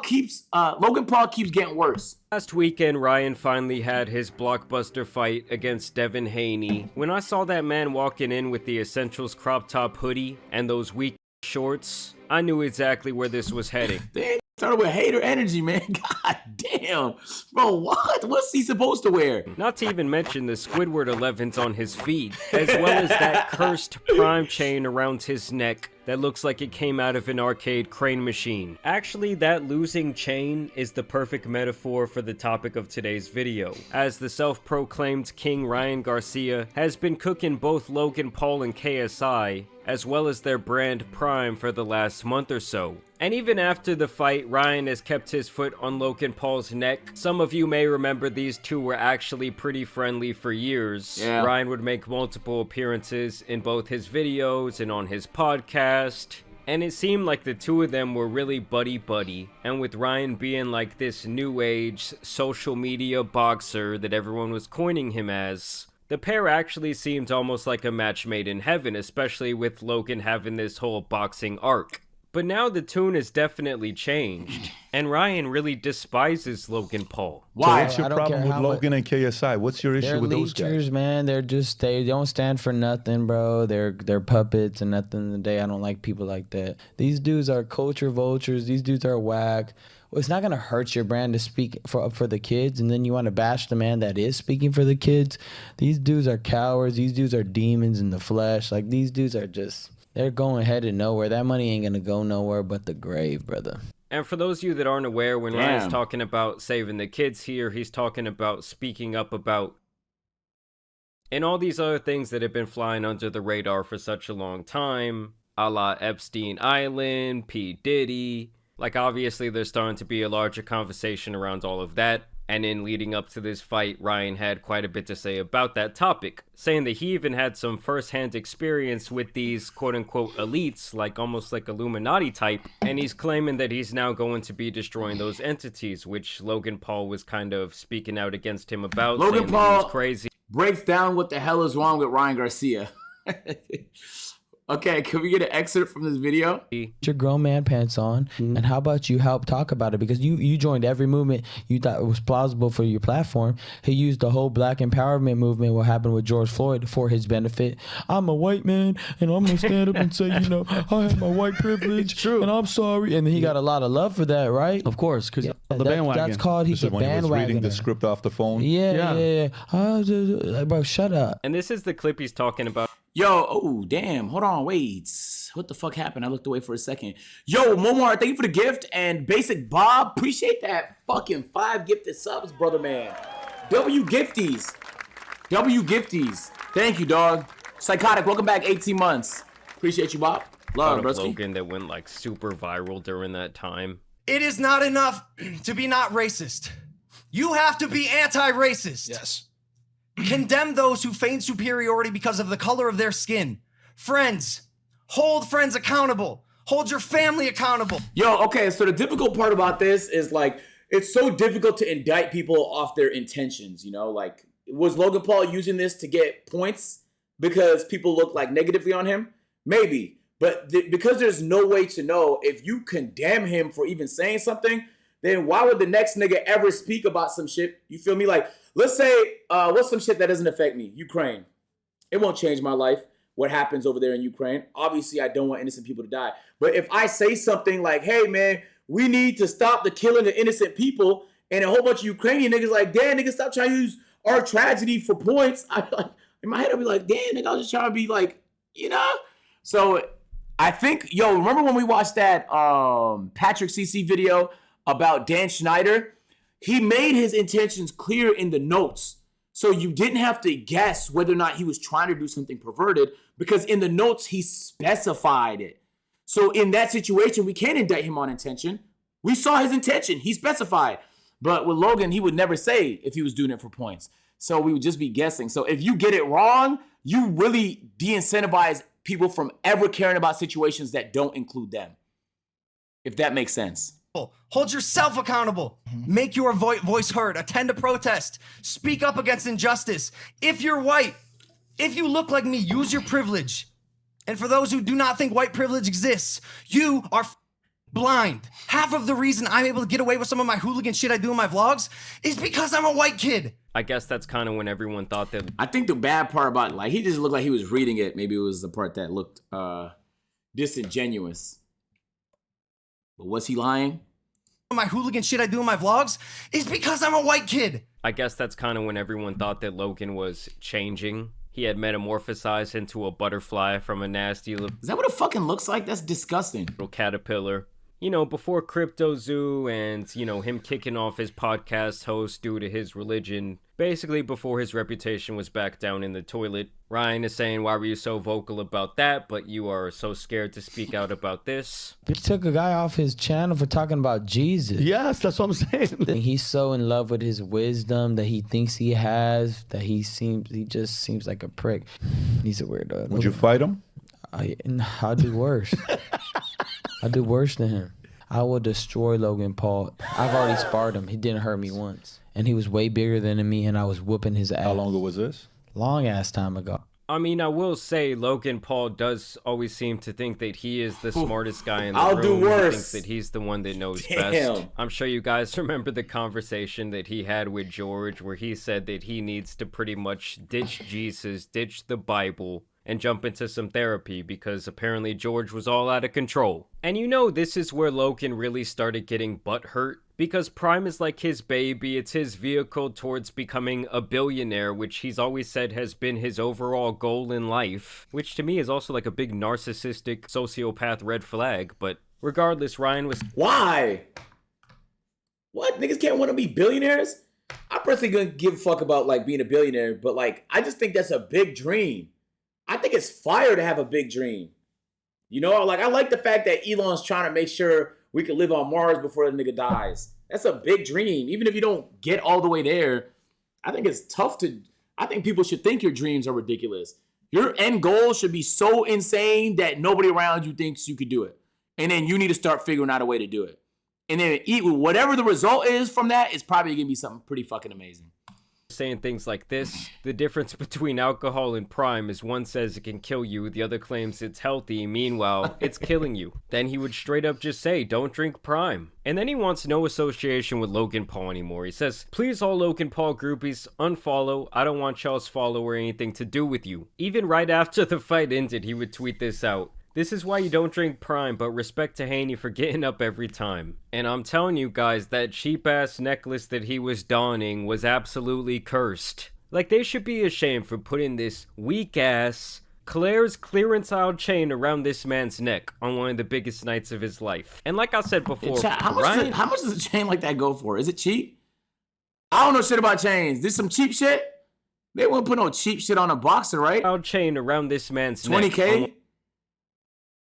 keeps getting worse. Last weekend, Ryan finally had his blockbuster fight against Devin Haney. When I saw that man walking in with the Essentials crop top hoodie and those weak shorts, I knew exactly where this was heading. They started with hater energy, man. God damn. Bro, what? What's he supposed to wear? Not to even mention the Squidward 11s on his feet, as well as that cursed prime chain around his neck that looks like it came out of an arcade crane machine. Actually, that losing chain is the perfect metaphor for the topic of today's video, as the self-proclaimed King Ryan Garcia has been cooking both Logan Paul and KSI, as well as their brand Prime for the last month or so. And even after the fight, Ryan has kept his foot on Logan Paul's neck. Some of you may remember these two were actually pretty friendly for years. Yeah. Ryan would make multiple appearances in both his videos and on his podcast. And it seemed like the two of them were really buddy-buddy, and with Ryan being like this new age social media boxer that everyone was coining him as, the pair actually seemed almost like a match made in heaven, especially with Logan having this whole boxing arc. But now the tune has definitely changed, and Ryan really despises Logan Paul. Why? So what's your problem with Logan and KSI? What's your issue with those guys? They're leechers, man. They don't stand for nothing, bro. They're puppets and nothing in the day. I don't like people like that. These dudes are culture vultures. These dudes are whack. Well, it's not gonna hurt your brand to speak for the kids, and then you want to bash the man that is speaking for the kids. These dudes are cowards. These dudes are demons in the flesh. Like, these dudes are just, they're going headed nowhere. That money ain't gonna go nowhere but the grave, brother. And for those of you that aren't aware, when Ryan's talking about saving the kids here, he's talking about speaking up about and all these other things that have been flying under the radar for such a long time, a la Epstein Island, P. Diddy. Like, obviously there's starting to be a larger conversation around all of that. And in leading up to this fight, Ryan had quite a bit to say about that topic, saying that he even had some first-hand experience with these quote-unquote elites, like almost like Illuminati type, and he's claiming that he's now going to be destroying those entities, which Logan Paul was kind of speaking out against him about. Logan Paul crazy. Breaks down what the hell is wrong with Ryan Garcia. Okay, can we get an excerpt from this video? Put your grown man pants on, and how about you help talk about it? Because you joined every movement you thought was plausible for your platform. He used the whole black empowerment movement, what happened with George Floyd, for his benefit. I'm a white man, and I'm going to stand up and say, I have my white privilege, true, and I'm sorry. And he got a lot of love for that, right? Of course, because the bandwagon. That's called, he's a bandwagon. He was reading the script off the phone. Yeah. Bro, shut up. And this is the clip he's talking about. Yo, oh, damn. Hold on, wait. What the fuck happened? I looked away for a second. Yo, Momar, thank you for the gift. And Basic Bob, appreciate that fucking 5 gifted subs, brother, man. W Gifties. Thank you, dog. Psychotic, welcome back, 18 months. Appreciate you, Bob. Love, bro. Logan that went like super viral during that time. It is not enough to be not racist. You have to be anti-racist. Yes. Condemn those who feign superiority because of the color of their skin. Friends, hold friends accountable. Hold your family accountable. Yo, okay, so the difficult part about this is, like, it's so difficult to indict people off their intentions, Like, was Logan Paul using this to get points because people look like negatively on him? Maybe. But because there's no way to know, if you condemn him for even saying something, then why would the next nigga ever speak about some shit? You feel me? Like, let's say, what's some shit that doesn't affect me? Ukraine. It won't change my life, what happens over there in Ukraine. Obviously, I don't want innocent people to die. But if I say something like, hey, man, we need to stop the killing of innocent people, and a whole bunch of Ukrainian niggas like, damn, nigga, stop trying to use our tragedy for points. In my head, I'll be like, damn, nigga, I was just trying to be like, So I think, remember when we watched that Patrick CC video about Dan Schneider? He made his intentions clear in the notes. So you didn't have to guess whether or not he was trying to do something perverted, because in the notes, he specified it. So in that situation, we can't indict him on intention. We saw his intention. He specified. But with Logan, he would never say if he was doing it for points. So we would just be guessing. So if you get it wrong, you really de-incentivize people from ever caring about situations that don't include them. If that makes sense. Hold yourself accountable. Make your voice heard. Attend a protest. Speak up against injustice. If you're white, if you look like me, use your privilege. And for those who do not think white privilege exists, you are blind. Half of the reason I'm able to get away with some of my hooligan shit I do in my vlogs is because I'm a white kid. I guess that's kind of when everyone thought that. I think the bad part about it, like, he just looked like he was reading it. Maybe it was the part that looked disingenuous. But was he lying? My hooligan shit I do in my vlogs is because I'm a white kid. I guess that's kind of when everyone thought that Logan was changing. He had metamorphosized into a butterfly from a nasty little... Is that what it fucking looks like? That's disgusting. Little caterpillar. You know, before Crypto Zoo and, you know, him kicking off his podcast host due to his religion. Basically, before his reputation was back down in the toilet. Ryan is saying, why were you so vocal about that, but you are so scared to speak out about this? He took a guy off his channel for talking about Jesus. Yes, that's what I'm saying. He's so in love with his wisdom that he thinks he has, that he just seems like a prick. He's a weirdo. Would you fight him? I'll do worse. I'll do worse than him. I will destroy Logan Paul. I've already sparred him. He didn't hurt me once. And he was way bigger than me, and I was whooping his ass. How long ago was this? Long ass time ago. I mean, I will say Logan Paul does always seem to think that he is the smartest guy in the room. I'll do worse. He thinks that he's the one that knows best. I'm sure you guys remember the conversation that he had with George where he said that he needs to pretty much ditch Jesus, ditch the Bible, and jump into some therapy because apparently George was all out of control. And you know, this is where Logan really started getting butthurt because Prime is like his baby. It's his vehicle towards becoming a billionaire, which he's always said has been his overall goal in life, which to me is also like a big narcissistic sociopath red flag. But regardless, Ryan was... Why? What? Niggas can't want to be billionaires? I personally don't give a fuck about, like, being a billionaire, but, like, I just think that's a big dream. I think it's fire to have a big dream. You know, like, I like the fact that Elon's trying to make sure we can live on Mars before the nigga dies. That's a big dream. Even if you don't get all the way there, I think it's tough to... I think people should think your dreams are ridiculous. Your end goal should be so insane that nobody around you thinks you could do it. And then you need to start figuring out a way to do it. And then whatever the result is from that, it's probably going to be something pretty fucking amazing. Saying things like this. The difference between alcohol and Prime is one says it can kill you, the other claims it's healthy, meanwhile, it's killing you. Then he would straight up just say, don't drink Prime. And then he wants no association with Logan Paul anymore. He says, please all Logan Paul groupies, unfollow. I don't want y'all's follow or anything to do with you. Even right after the fight ended, he would tweet this out. This is why you don't drink Prime, but respect to Haney for getting up every time. And I'm telling you guys, that cheap-ass necklace that he was donning was absolutely cursed. Like, they should be ashamed for putting this weak-ass Claire's clearance aisle chain around this man's neck on one of the biggest nights of his life. And like I said before, how much does a chain like that go for? Is it cheap? I don't know shit about chains. This some cheap shit? They wouldn't put no cheap shit on a boxer, right? Chain around this man's 20K? neck.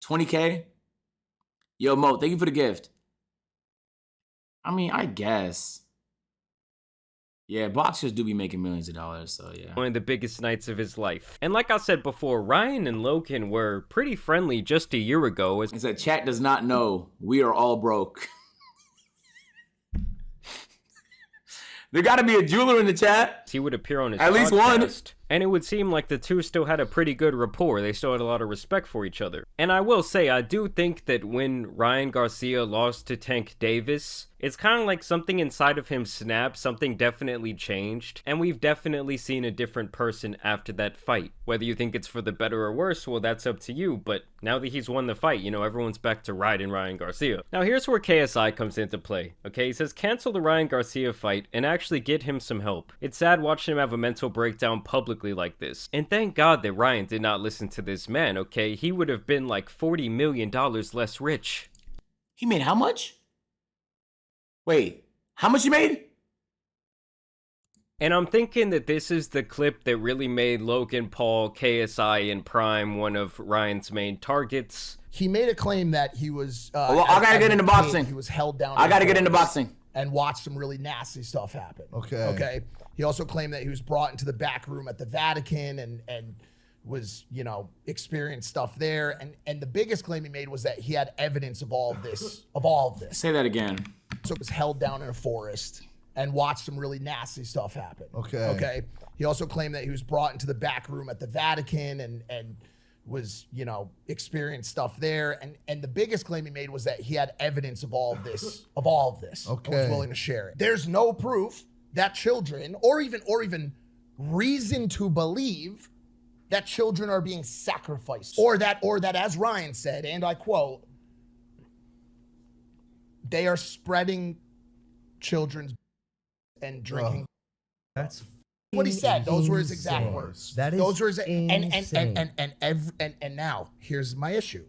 20K? Yo, Mo, thank you for the gift. I mean, I guess. Yeah, boxers do be making millions of dollars, so yeah. One of the biggest nights of his life. And like I said before, Ryan and Logan were pretty friendly just a year ago. It said, chat does not know. We are all broke. There got to be a jeweler in the chat. He would appear on his At least one. And it would seem like the two still had a pretty good rapport. They still had a lot of respect for each other. And I will say, I do think that when Ryan Garcia lost to Tank Davis, it's kind of like something inside of him snapped, something definitely changed, and we've definitely seen a different person after that fight. Whether you think it's for the better or worse, well, that's up to you, but now that he's won the fight, you know, everyone's back to riding Ryan Garcia. Now here's where KSI comes into play, okay? He says cancel the Ryan Garcia fight and actually get him some help. It's sad watching him have a mental breakdown publicly like this. And thank God that Ryan did not listen to this man, okay? He would have been like $40 million less rich. He made how much? Wait, how much he made? And I'm thinking that this is the clip that really made Logan Paul, KSI, and Prime one of Ryan's main targets. He made a claim that he was... well, I gotta get into boxing. He was held down. I gotta get into boxing. And watch some really nasty stuff happen. Okay. He also claimed that he was brought into the back room at the Vatican and was, you know, experienced stuff there. And the biggest claim he made was that he had evidence of all of this. Say that again. So it was held down in a forest and watched some really nasty stuff happen. Okay. He also claimed that he was brought into the back room at the Vatican and was, you know, experienced stuff there. And the biggest claim he made was that he had evidence of all of this, Okay. and was willing to share it. There's no proof that children, or even reason to believe that children are being sacrificed, or that as Ryan said, and I quote, they are spreading children's and drinking. That's What he said. Those were his exact insane. words. That is those were his, insane. and now here's my issue.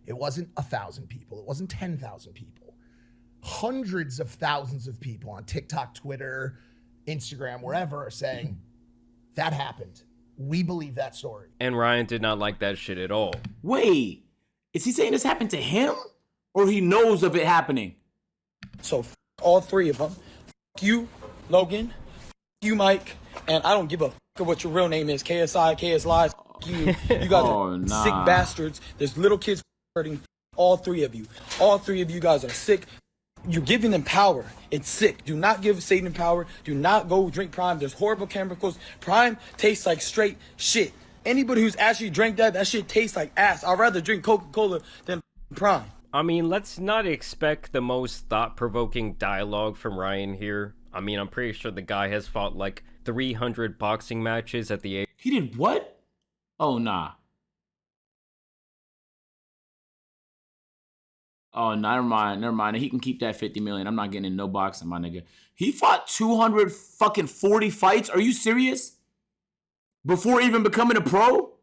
It wasn't 1,000 people. It wasn't 10,000 people. Hundreds of thousands of people on TikTok, Twitter, Instagram, wherever are saying that happened. We believe that story. And Ryan did not like that shit at all. Wait, is he saying this happened to him, or he knows of it happening? So all three of them. You, Logan. You, Mike. And I don't give a what your real name is. KSI, KS Lies. You. You guys are sick bastards. There's little kids hurting. All three of you. All three of you guys are sick. You're giving them power. It's sick. Do not give Satan power. Do not go drink Prime. There's horrible chemicals. Prime tastes like straight shit. Anybody who's actually drank that shit tastes like ass. I'd rather drink Coca-Cola than Prime. I mean, let's not expect the most thought-provoking dialogue from Ryan here. I mean, I'm pretty sure the guy has fought like 300 boxing matches at the age. He did what? Oh, nah. Oh, never mind. He can keep that 50 million. I'm not getting in no boxing, my nigga. He fought 240 fights. Are you serious? Before even becoming a pro?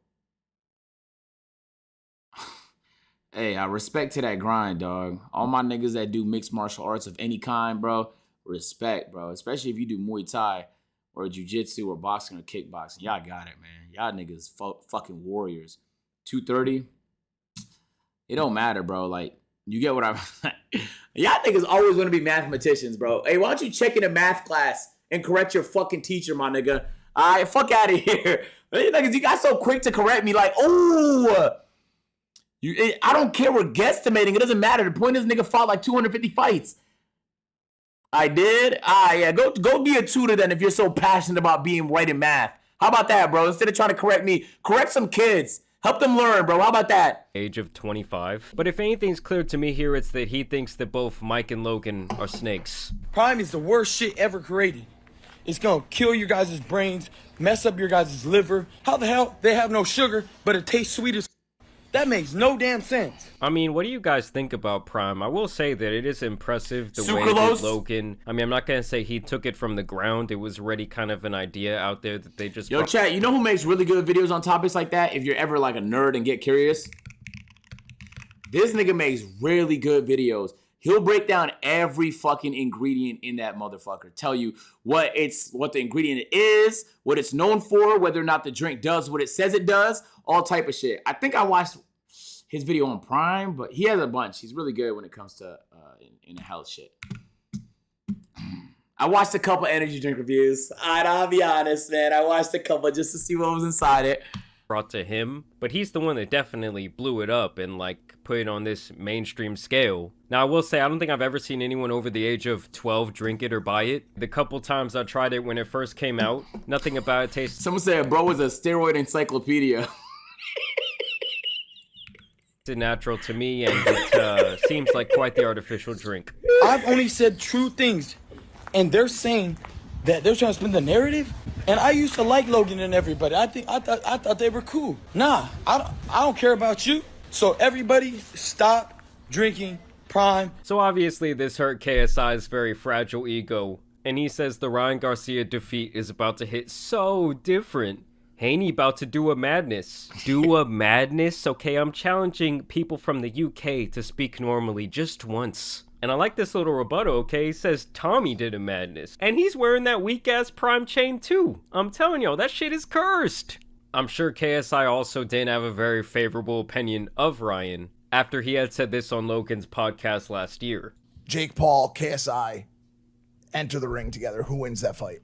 Hey, I respect to that grind, dog. All my niggas that do mixed martial arts of any kind, bro, respect, bro. Especially if you do Muay Thai or jiu-jitsu or boxing or kickboxing. Y'all got it, man. Y'all niggas fucking warriors. 230? It don't matter, bro. Like, you get what I'm... Y'all niggas always want to be mathematicians, bro. Hey, why don't you check in a math class and correct your fucking teacher, my nigga? All right, fuck out of here. You niggas, you got so quick to correct me like, oh... I don't care. We're guesstimating. It doesn't matter. The point is, nigga fought like 250 fights. I did? Yeah. Go be a tutor then if you're so passionate about being right in math. How about that, bro? Instead of trying to correct me, correct some kids. Help them learn, bro. How about that? Age of 25. But if anything's clear to me here, it's that he thinks that both Mike and Logan are snakes. Prime is the worst shit ever created. It's gonna kill your guys' brains, mess up your guys' liver. How the hell they have no sugar, but it tastes sweet as... That makes no damn sense. I mean, what do you guys think about Prime? I will say that it is impressive the way Sucralose? that Logan... I mean, I'm not going to say he took it from the ground. It was already kind of an idea out there that they just... Yo, chat, you know who makes really good videos on topics like that? If you're ever like a nerd and get curious? This nigga makes really good videos. He'll break down every fucking ingredient in that motherfucker. Tell you what the ingredient is, what it's known for, whether or not the drink does what it says it does, all type of shit. I think I watched his video on Prime, but he has a bunch. He's really good when it comes to in the health shit. I watched a couple energy drink reviews. I'll be honest, man. I watched a couple just to see what was inside it. Brought to him, but he's the one that definitely blew it up and like put it on this mainstream scale. Now I will say I don't think I've ever seen anyone over the age of 12 drink it or buy it. The couple times I tried it when it first came out, nothing about it tastes... Someone said bro was a steroid encyclopedia. natural to me, and it seems like quite the artificial drink. I've only said true things, and they're saying that they're trying to spin the narrative. And I used to like Logan and everybody. I thought they were cool. Nah, I don't care about you. So everybody stop drinking Prime. So obviously this hurt KSI's very fragile ego, and he says the Ryan Garcia defeat is about to hit so different. Haney about to do a madness. Do a madness? Okay, I'm challenging people from the UK to speak normally just once. And I like this little rebuttal, okay? He says Tommy did a madness. And he's wearing that weak-ass Prime chain too. I'm telling y'all, that shit is cursed. I'm sure KSI also didn't have a very favorable opinion of Ryan after he had said this on Logan's podcast last year. Jake Paul, KSI, enter the ring together. Who wins that fight?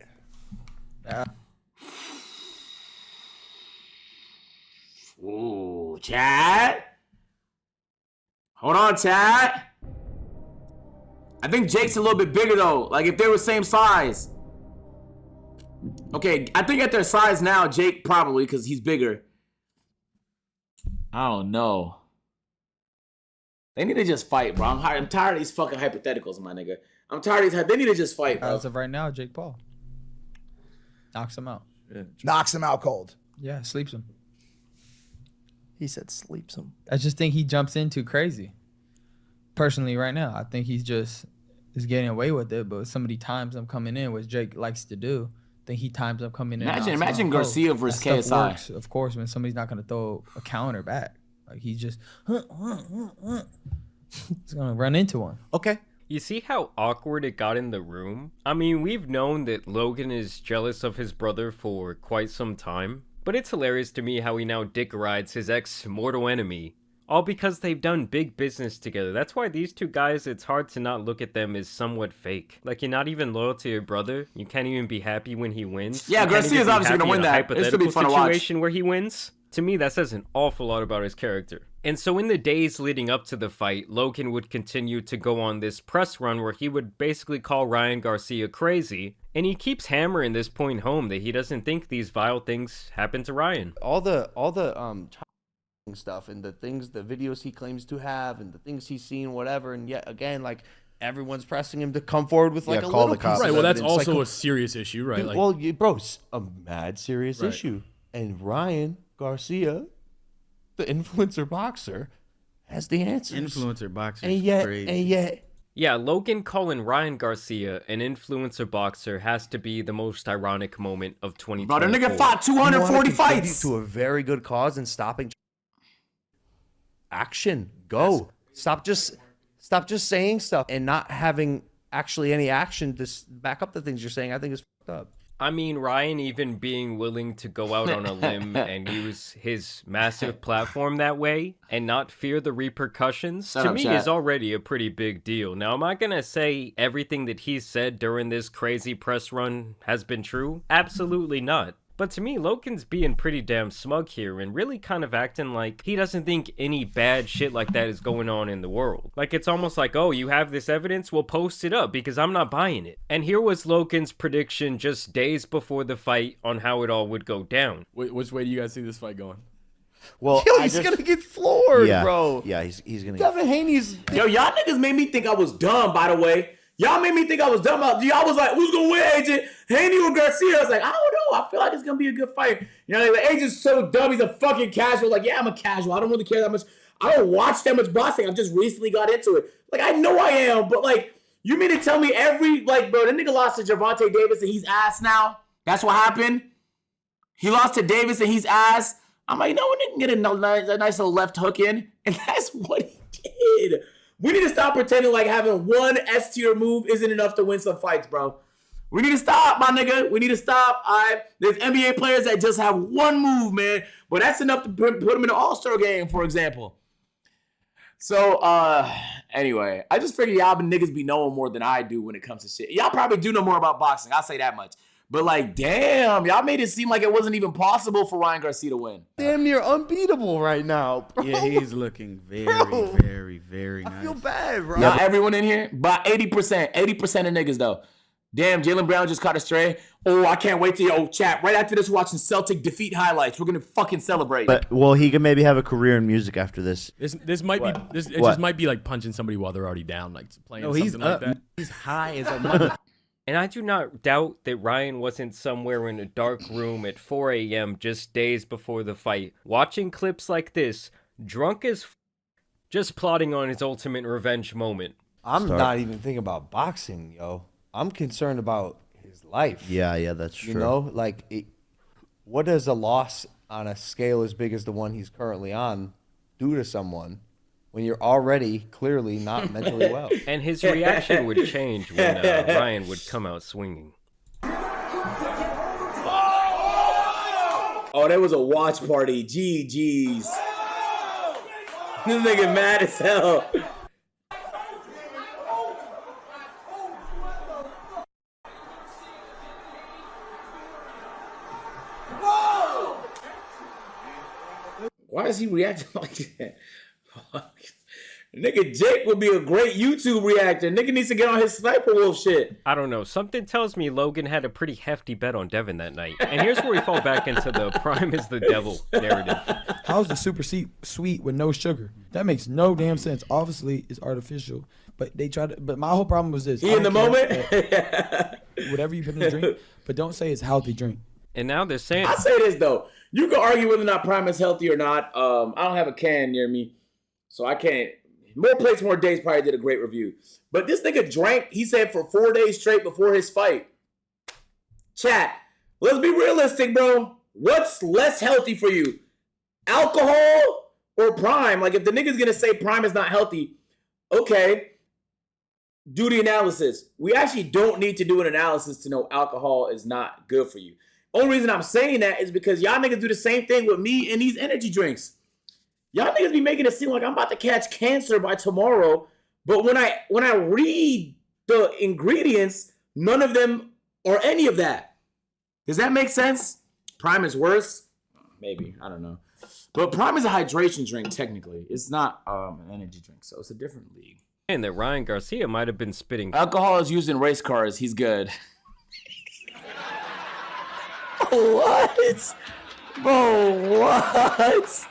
Ooh, chat. Hold on, chat. I think Jake's a little bit bigger though. Like if they were same size. Okay, I think at their size now, Jake probably, because he's bigger. I don't know. They need to just fight, bro. I'm tired of these fucking hypotheticals, my nigga. I'm tired of these. They need to just fight, bro. As of right now, Jake Paul knocks him out. Knocks him out cold. Yeah, sleeps him. He said sleeps him. I just think he jumps in too crazy. Personally, right now, I think he's getting away with it. But so many times I'm coming in, which Jake likes to do. I think he times up coming in. Imagine Garcia versus KSI. Works, of course, when somebody's not gonna throw a counter back, like he's just, he's gonna run into one. Okay. You see how awkward it got in the room? I mean, we've known that Logan is jealous of his brother for quite some time, but it's hilarious to me how he now dick rides his ex-mortal enemy. All because they've done big business together. That's why these two guys, it's hard to not look at them as somewhat fake. Like, you're not even loyal to your brother. You can't even be happy when he wins. Yeah, Garcia's obviously going to win that. It's going to be fun to watch. Situation where he wins, to me, that says an awful lot about his character. And so in the days leading up to the fight, Logan would continue to go on this press run where he would basically call Ryan Garcia crazy. And he keeps hammering this point home that he doesn't think these vile things happen to Ryan. All the stuff and the videos he claims to have and the things he's seen, whatever, and yet again, like, everyone's pressing him to come forward with like a little piece of right. Well, that's evidence. also like, a serious issue, right? Like, well, bro, a mad serious issue. And Ryan Garcia, the influencer boxer, has the answers. Influencer boxer, and yet, yeah, Logan calling Ryan Garcia an influencer boxer has to be the most ironic moment of 2024. Bro, the nigga fought 240 fights to a very good cause and stopping. Action, go. Stop just saying stuff and not having actually any action to back up the things you're saying. I think is fucked up. I mean, Ryan even being willing to go out on a limb and use his massive platform that way and not fear the repercussions, to me is already a pretty big deal. Now, am I gonna say everything that he said during this crazy press run has been true? Absolutely not. But to me, Logan's being pretty damn smug here and really kind of acting like he doesn't think any bad shit like that is going on in the world. Like, it's almost like, oh, you have this evidence? Well, post it up because I'm not buying it. And here was Logan's prediction just days before the fight on how it all would go down. which way do you guys see this fight going? Well, He's gonna get floored, bro. Yeah, he's gonna. Devin Haney's. Yo, y'all niggas made me think I was dumb, by the way. Y'all made me think I was dumb. Y'all was like, who's going to win, Agent? Haney or Garcia? I was like, I don't know. I feel like it's going to be a good fight. You know, like, Agent's so dumb. He's a fucking casual. Like, yeah, I'm a casual. I don't really care that much. I don't watch that much boxing. I've just recently got into it. Like, I know I am, but, like, you mean to tell me bro, the nigga lost to Gervonta Davis and he's ass now? That's what happened? He lost to Davis and he's ass? I'm like, no, we didn't get a nice little left hook in. And that's what he did. We need to stop pretending like having one S-tier move isn't enough to win some fights, bro. We need to stop, my nigga. We need to stop. There's NBA players that just have one move, man. But that's enough to put them in an all-star game, for example. So, anyway, I just figure y'all niggas be knowing more than I do when it comes to shit. Y'all probably do know more about boxing. I'll say that much. But, like, damn, y'all made it seem like it wasn't even possible for Ryan Garcia to win. Damn near unbeatable right now, bro. Yeah, he's looking very nice. I feel bad, bro. Not everyone in here, but 80% of niggas, though. Damn, Jaylen Brown just caught a stray. Oh, I can't wait to chat. Right after this, watching Celtic defeat highlights. We're going to fucking celebrate. But, well, he could maybe have a career in music after this. This might be, it just might be like punching somebody while they're already down, like playing something like that. He's high as a mother. And I do not doubt that Ryan wasn't somewhere in a dark room at 4 a.m. just days before the fight, watching clips like this, drunk as just plotting on his ultimate revenge moment. I'm not even thinking about boxing, yo. I'm concerned about his life. Yeah, that's true. You know, like, what does a loss on a scale as big as the one he's currently on do to someone when you're already clearly not mentally well? And his reaction would change when Ryan would come out swinging. Oh, that was a watch party. GG's. This nigga mad as hell. Why is he reacting like that? Nigga, Jake would be a great YouTube reactor. Nigga needs to get on his Sniper Wolf shit. I don't know. Something tells me Logan had a pretty hefty bet on Devin that night. And here's where we fall back into the Prime is the devil narrative. How's the super sweet with no sugar? That makes no damn sense. Obviously, it's artificial. But they try to. But my whole problem was this. He in the moment? Whatever you put in the drink, but don't say it's healthy drink. And now they're saying. I say this, though. You can argue whether or not Prime is healthy or not. I don't have a can near me, so I can't. More Plates, More Days probably did a great review. But this nigga drank, he said, for 4 days straight before his fight. Chat, let's be realistic, bro. What's less healthy for you? Alcohol or Prime? Like, if the nigga's gonna say Prime is not healthy, okay, do the analysis. We actually don't need to do an analysis to know alcohol is not good for you. Only reason I'm saying that is because y'all niggas do the same thing with me and these energy drinks. Y'all niggas be making it seem like I'm about to catch cancer by tomorrow, but when I read the ingredients, none of them are any of that. Does that make sense? Prime is worse? Maybe, I don't know. But Prime is a hydration drink, technically. It's not an energy drink, so it's a different league. And that Ryan Garcia might have been spitting. Alcohol is used in race cars. He's good. What? Bro, what?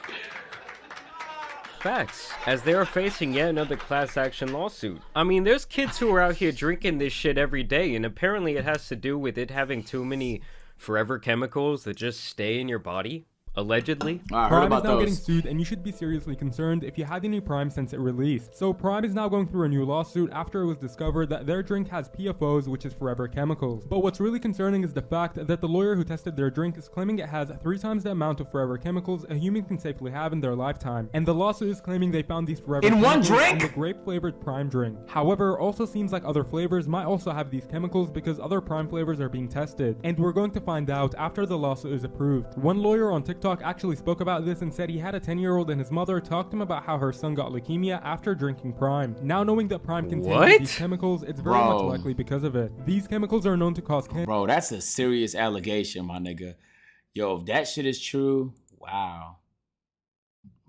Facts, as they are facing yet another class action lawsuit. I mean, there's kids who are out here drinking this shit every day, and apparently it has to do with it having too many forever chemicals that just stay in your body. Allegedly. Prime is now getting sued, and you should be seriously concerned if you had any Prime since it released. So Prime is now going through a new lawsuit after it was discovered that their drink has PFOs, which is forever chemicals. But what's really concerning is the fact that the lawyer who tested their drink is claiming it has 3 times the amount of forever chemicals a human can safely have in their lifetime. And the lawsuit is claiming they found these forever in one chemicals drink in the grape-flavored Prime drink. However, also seems like other flavors might also have these chemicals because other Prime flavors are being tested. And we're going to find out after the lawsuit is approved. One lawyer on TikTok actually spoke about this and said he had a 10-year-old and his mother talked to him about how her son got leukemia after drinking Prime. Now knowing that Prime contains these chemicals, it's very much likely because of it. These chemicals are known to cause cancer. Bro, that's a serious allegation, my nigga. Yo, if that shit is true, wow.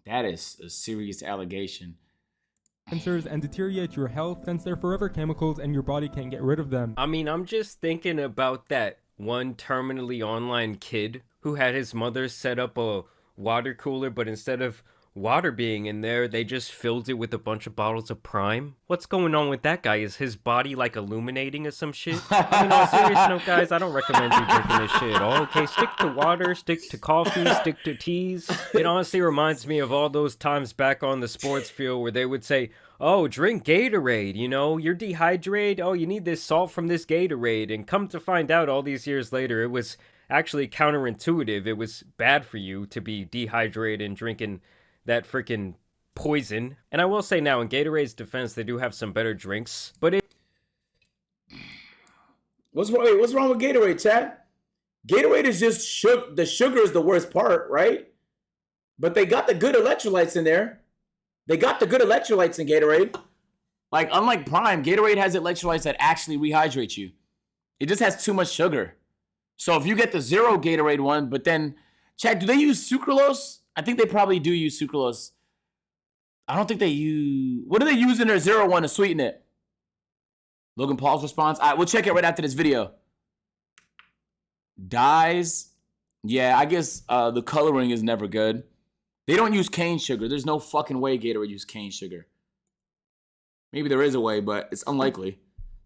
That is a serious allegation. Cancers and deteriorate your health since they're forever chemicals and your body can't get rid of them. I mean, I'm just thinking about that one terminally online kid who had his mother set up a water cooler, but instead of water being in there, they just filled it with a bunch of bottles of Prime. What's going on with that guy? Is his body like illuminating or some shit? I mean, on a serious note, guys, I don't recommend you drinking this shit at all. Okay, stick to water, stick to coffee, stick to teas. It honestly reminds me of all those times back on the sports field where they would say, oh, drink Gatorade, you know, you're dehydrated. Oh, you need this salt from this Gatorade. And come to find out all these years later, it was actually counterintuitive. It was bad for you to be dehydrated and drinking that freaking poison. And I will say now, in Gatorade's defense, they do have some better drinks, but What's wrong with Gatorade, chat? Gatorade is just the sugar is the worst part, right? But they got the good electrolytes in there. They got the good electrolytes in Gatorade. Like, unlike Prime, Gatorade has electrolytes that actually rehydrate you. It just has too much sugar. So if you get the zero Gatorade one, but then, chat, do they use sucralose? I think they probably do use sucralose. I don't think they use... What do they use in their zero one to sweeten it? Logan Paul's response? We'll check it right after this video. Dyes. Yeah, I guess the coloring is never good. They don't use cane sugar. There's no fucking way Gatorade use cane sugar. Maybe there is a way, but it's unlikely.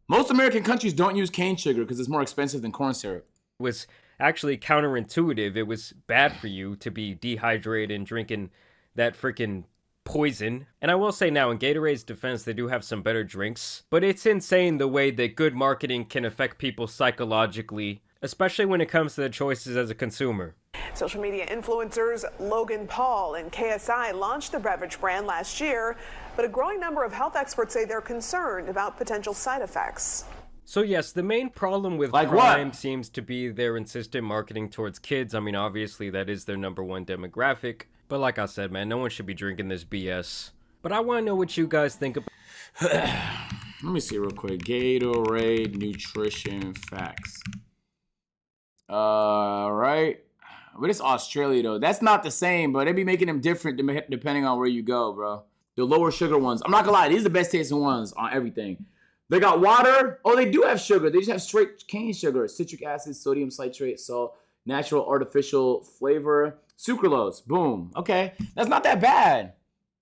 Most American countries don't use cane sugar because it's more expensive than corn syrup. Was actually counterintuitive. It was bad for you to be dehydrated and drinking that freaking poison. And I will say now, in Gatorade's defense, they do have some better drinks, but it's insane the way that good marketing can affect people psychologically, especially when it comes to the choices as a consumer. Social media influencers Logan Paul and KSI launched the beverage brand last year, but a growing number of health experts say they're concerned about potential side effects. So yes, the main problem with Prime seems to be their insistent marketing towards kids. I mean, obviously that is their #1 demographic. But like I said, man, no one should be drinking this BS. But I want to know what you guys think about... Let me see real quick. Gatorade nutrition facts. Right. But it's Australia, though. That's not the same, but they be making them different depending on where you go, bro. The lower sugar ones. I'm not gonna lie, these are the best tasting ones on everything. They got water. Oh, they do have sugar. They just have straight cane sugar, citric acid, sodium citrate, salt, natural artificial flavor, sucralose. Boom. Okay, that's not that bad.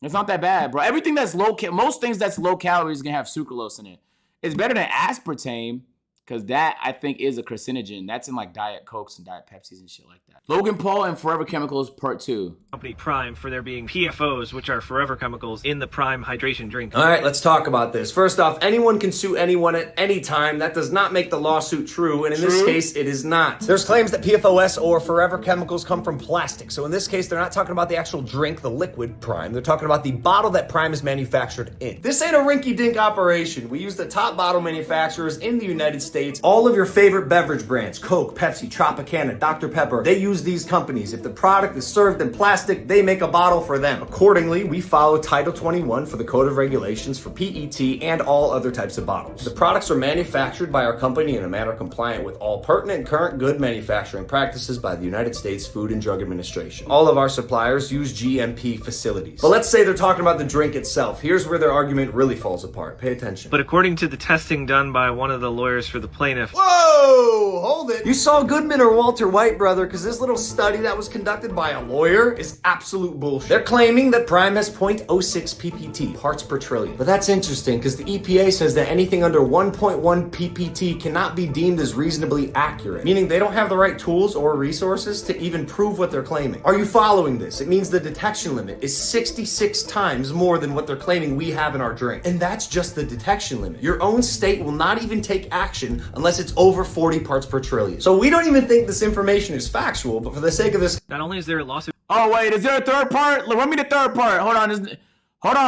It's not that bad, bro. Everything that's most things that's low calories is gonna have sucralose in it. It's better than aspartame, because that, I think, is a carcinogen. That's in like Diet Cokes and Diet Pepsis and shit like that. Logan Paul and Forever Chemicals Part 2. Company Prime for there being PFOs, which are forever chemicals, in the Prime hydration drink. All right, let's talk about this. First off, anyone can sue anyone at any time. That does not make the lawsuit true, and in this case, it is not. There's claims that PFOS or forever chemicals come from plastic. So in this case, they're not talking about the actual drink, the liquid Prime. They're talking about the bottle that Prime is manufactured in. This ain't a rinky-dink operation. We use the top bottle manufacturers in the United States. All of your favorite beverage brands, Coke, Pepsi, Tropicana, Dr. Pepper, they use these companies. If the product is served in plastic, they make a bottle for them. Accordingly, we follow Title 21 for the Code of Regulations for PET and all other types of bottles. The products are manufactured by our company in a manner compliant with all pertinent and current good manufacturing practices by the United States Food and Drug Administration. All of our suppliers use GMP facilities. But let's say they're talking about the drink itself. Here's where their argument really falls apart. Pay attention. But according to the testing done by one of the lawyers for the plaintiff... Whoa! Hold it. You saw Goodman or Walter White, brother, because this little study that was conducted by a lawyer is absolute bullshit. They're claiming that Prime has 0.06 ppt, parts per trillion. But that's interesting, because the EPA says that anything under 1.1 ppt cannot be deemed as reasonably accurate, meaning they don't have the right tools or resources to even prove what they're claiming. Are you following this? It means the detection limit is 66 times more than what they're claiming we have in our drink. And that's just the detection limit. Your own state will not even take action unless it's over 40 parts per trillion. So we don't even think this information is factual, but for the sake of this... Not only is there a lawsuit... Oh, wait, is there a third part? Run me the third part. Hold on,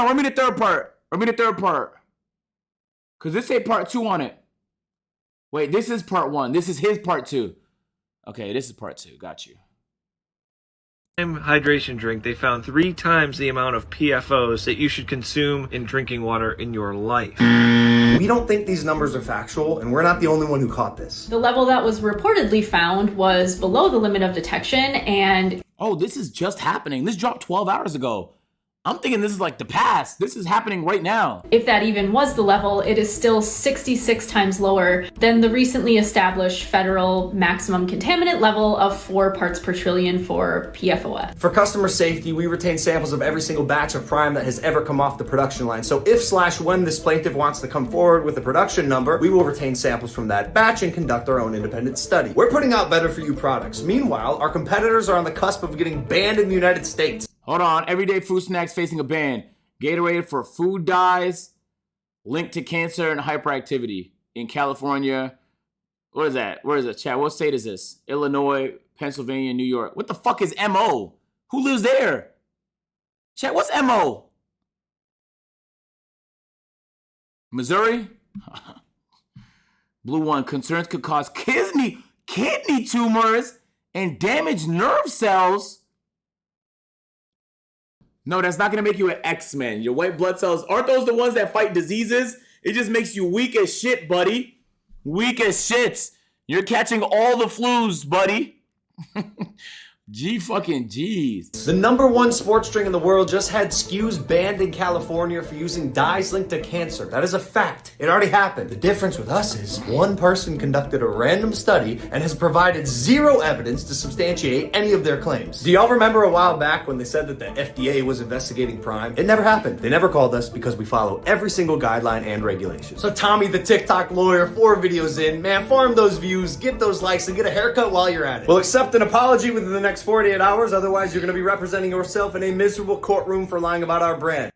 run me the third part. Run me the third part. Because this say part 2 on it. Wait, this is part 1. This is his part 2. Okay, this is part 2. Got you. Hydration drink, they found 3 times the amount of PFOs that you should consume in drinking water in your life. We don't think these numbers are factual, and we're not the only one who caught this. The level that was reportedly found was below the limit of detection, and... Oh, this is just happening. This dropped 12 hours ago. I'm thinking this is like the past. This is happening right now. If that even was the level, it is still 66 times lower than the recently established federal maximum contaminant level of 4 parts per trillion for PFOS. For customer safety, we retain samples of every single batch of Prime that has ever come off the production line. So if/when this plaintiff wants to come forward with a production number, we will retain samples from that batch and conduct our own independent study. We're putting out better for you products. Meanwhile, our competitors are on the cusp of getting banned in the United States. Hold on. Everyday food snacks facing a ban. Gatorade for food dyes linked to cancer and hyperactivity in California. What is that? Where is it? Chad, what state is this? Illinois, Pennsylvania, New York. What the fuck is MO? Who lives there? Chad, what's MO? Missouri? Blue one. Concerns could cause kidney tumors and damage nerve cells. No, that's not going to make you an X-Men. Your white blood cells, aren't those the ones that fight diseases? It just makes you weak as shit, buddy. Weak as shit. You're catching all the flus, buddy. G's. The #1 sports drink in the world just had SKUs banned in California for using dyes linked to cancer. That is a fact. It already happened. The difference with us is one person conducted a random study and has provided 0 evidence to substantiate any of their claims. Do y'all remember a while back when they said that the FDA was investigating Prime? It never happened. They never called us because we follow every single guideline and regulation. So Tommy the TikTok lawyer, 4 videos in, man, farm those views, get those likes, and get a haircut while you're at it. We'll accept an apology within the next 48 hours, otherwise you're going to be representing yourself in a miserable courtroom for lying about our brand.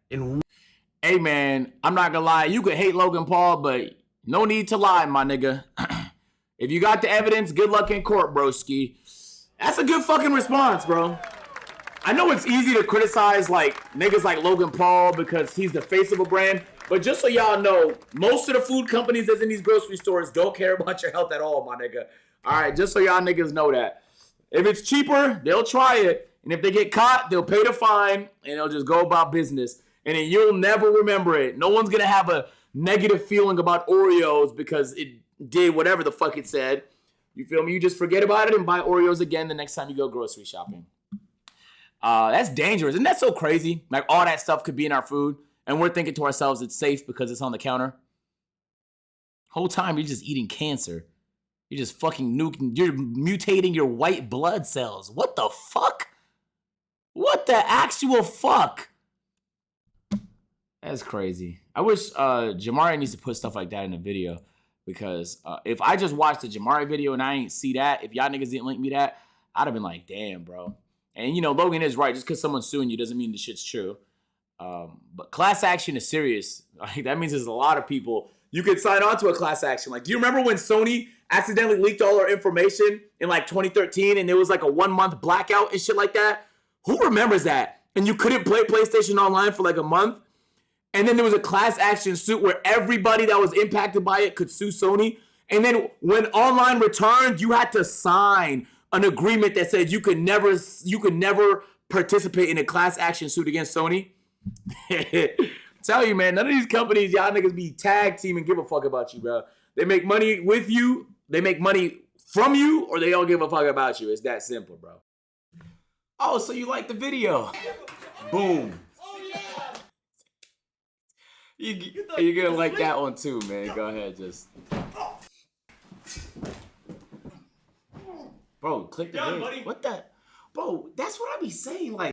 Hey man, I'm not gonna lie, you could hate Logan Paul, but no need to lie, my nigga. If you got the evidence, good luck in court, broski. That's a good fucking response, bro. I know it's easy to criticize like niggas like Logan Paul because he's the face of a brand, but just so y'all know, most of the food companies that's in these grocery stores don't care about your health at all, my nigga. All right, just so y'all niggas know that. If it's cheaper, they'll try it. And if they get caught, they'll pay the fine and they'll just go about business. And then you'll never remember it. No one's going to have a negative feeling about Oreos because it did whatever the fuck it said. You feel me? You just forget about it and buy Oreos again the next time you go grocery shopping. That's dangerous. Isn't that so crazy? Like all that stuff could be in our food, and we're thinking to ourselves it's safe because it's on the counter. Whole time you're just eating cancer. You're just fucking nuking. You're mutating your white blood cells. What the fuck? What the actual fuck? That's crazy. I wish Jamari needs to put stuff like that in the video, because if I just watched the Jamari video and I ain't see that, if y'all niggas didn't link me that, I'd have been like, damn, bro. And you know, Logan is right. Just because someone's suing you doesn't mean the shit's true. But class action is serious. Like, that means there's a lot of people. You could sign on to a class action. Like, do you remember when Sony accidentally leaked all our information in like 2013 and there was like a 1 month blackout and shit like that? Who remembers that? And you couldn't play PlayStation Online for like a month? And then there was a class action suit where everybody that was impacted by it could sue Sony. And then when online returned, you had to sign an agreement that said you could never participate in a class action suit against Sony. Tell you, man, none of these companies, y'all niggas be tag team and give a fuck about you, bro. They make money with you, they make money from you, or they don't give a fuck about you. It's that simple, bro. Oh, so you like the video? Boom. You're gonna like that one too, man. Go ahead, just. Bro, click the video. What the? Bro, that's what I be saying. Like,